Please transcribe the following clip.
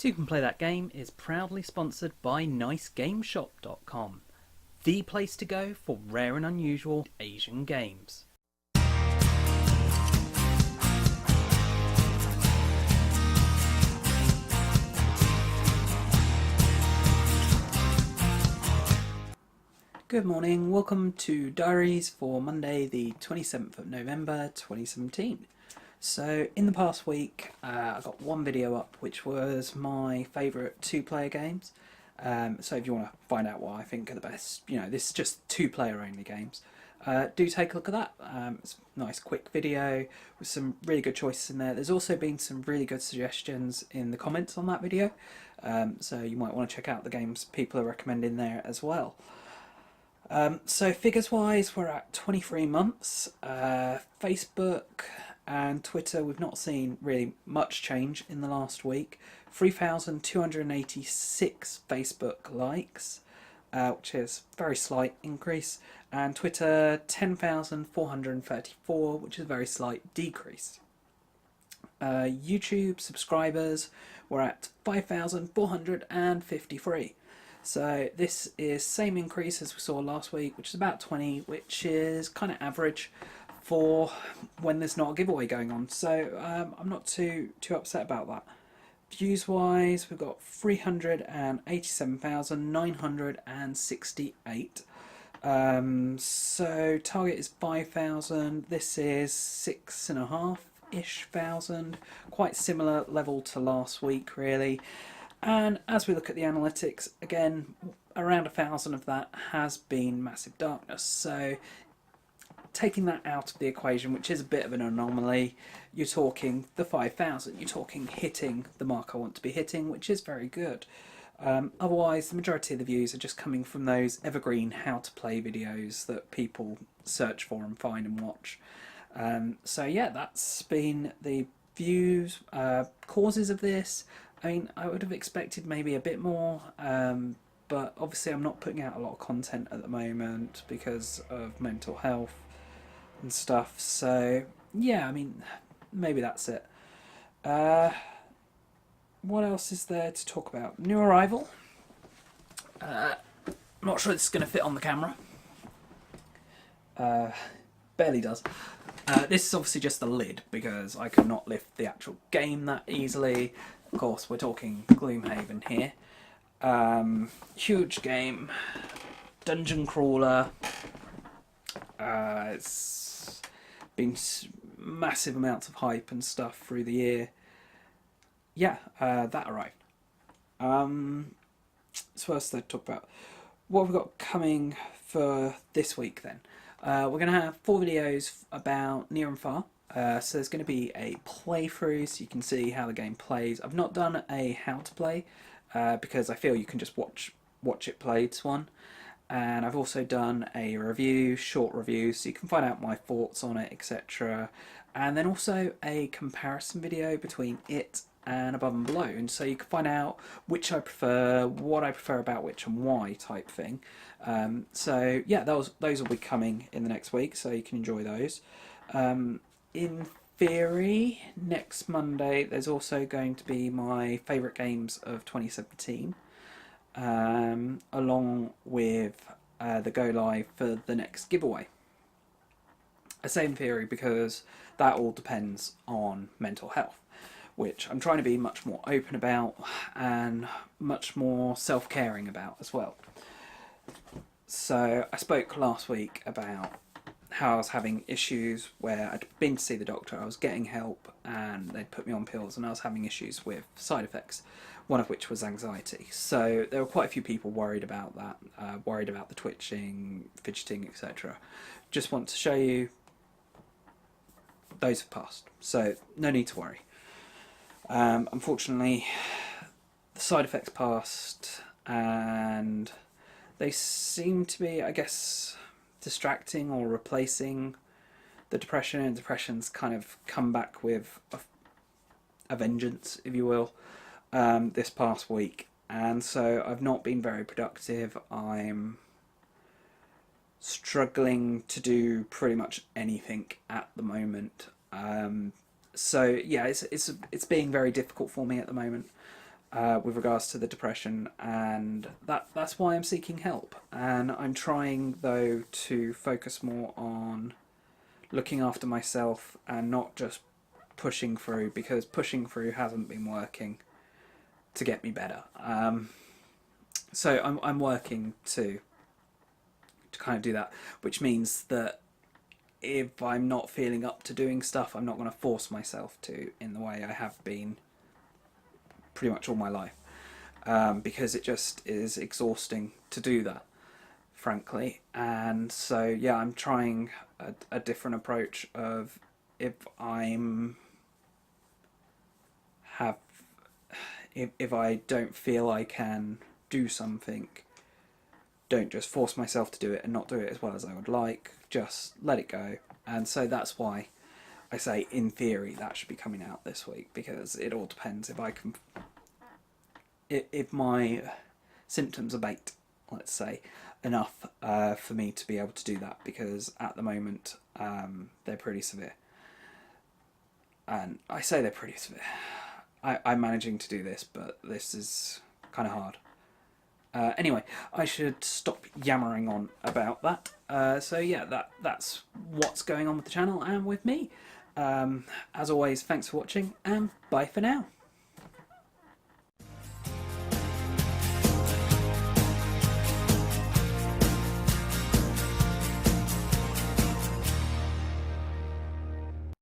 So You Can Play That Game is proudly sponsored by NiceGameShop.com, the place to go for rare and unusual Asian games. Good morning, welcome to Diaries for Monday the 27th of November 2017. So in the past week I got one video up which was my favourite two-player games. So if you want to find out what I think are the best, this is just two-player only games, do take a look at that. It's a nice quick video with some really good choices in there. There's also been some really good suggestions in the comments on that video, so you might want to check out the games people are recommending there as well. So figures wise, we're at 23 months. Facebook and Twitter, we've not seen really much change in the last week. 3,286 Facebook likes, which is a very slight increase, and Twitter 10,434, which is a very slight decrease. YouTube subscribers were at 5,453. So this is same increase as we saw last week, which is about 20, which is kind of average for when there's not a giveaway going on. So I'm not too upset about that. Views wise, we've got 387,968. So target is 5,000. This is 6,500-ish thousand. Quite similar level to last week, really. And as we look at the analytics, again, around 1,000 of that has been Massive Darkness. So taking that out of the equation, which is a bit of an anomaly, you're talking the 5,000. You're talking hitting the mark I want to be hitting, which is very good. Otherwise, the majority of the views are just coming from those evergreen how-to-play videos that people search for and find and watch. So yeah, that's been the views. Causes of this, I mean, I would have expected maybe a bit more, but obviously I'm not putting out a lot of content at the moment because of mental health and stuff. So yeah, I mean, maybe that's it. What else is there to talk about? New arrival. I'm not sure this is going to fit on the camera. Barely does. This is obviously just the lid because I could not lift the actual game that easily. Of course, we're talking Gloomhaven here. Huge game, dungeon crawler. It's been massive amounts of hype and stuff through the year. Yeah, that arrived. So what else to talk about? What have we got coming for this week then? We're going to have 4 videos about Near and Far. So there's going to be a playthrough so you can see how the game plays. I've not done a how to play because I feel you can just watch it played one. And I've also done a review, short review, so you can find out my thoughts on it, etc. And then also a comparison video between it and Above and Below, and so you can find out which I prefer, what I prefer about which and why type thing. So yeah, those will be coming in the next week, so you can enjoy those. In theory, next Monday there's also going to be my favourite games of 2017, along with the go live for the next giveaway. I say in theory because that all depends on mental health, which I'm trying to be much more open about and much more self-caring about as well. So I spoke last week about how I was having issues where I'd been to see the doctor, I was getting help and they'd put me on pills, and I was having issues with side effects, one of which was anxiety. So there were quite a few people worried about that, worried about the twitching, fidgeting, etc. Just want to show you those have passed, so no need to worry. Unfortunately, the side effects passed and they seem to be, I guess, distracting or replacing the depression, and depression's kind of come back with a vengeance, if you will, this past week. And so I've not been very productive. I'm struggling to do pretty much anything at the moment. So yeah, it's being very difficult for me at the moment. with regards to the depression, and that's why I'm seeking help. And I'm trying, though, to focus more on looking after myself and not just pushing through, because pushing through hasn't been working to get me better. So I'm working to kind of do that, which means that if I'm not feeling up to doing stuff, I'm not going to force myself to in the way I have been pretty much all my life, because it just is exhausting to do that, frankly. And so yeah, I'm trying a different approach of, if I'm have if I don't feel I can do something, don't just force myself to do it and not do it as well as I would like. Just let it go. And so that's why I say, in theory, that should be coming out this week, because it all depends if I can, if my symptoms abate, let's say, enough for me to be able to do that, because at the moment they're pretty severe. And I say they're pretty severe. I'm managing to do this, but this is kind of hard. Anyway, I should stop yammering on about that. So yeah, that's what's going on with the channel and with me. As always, thanks for watching, and bye for now.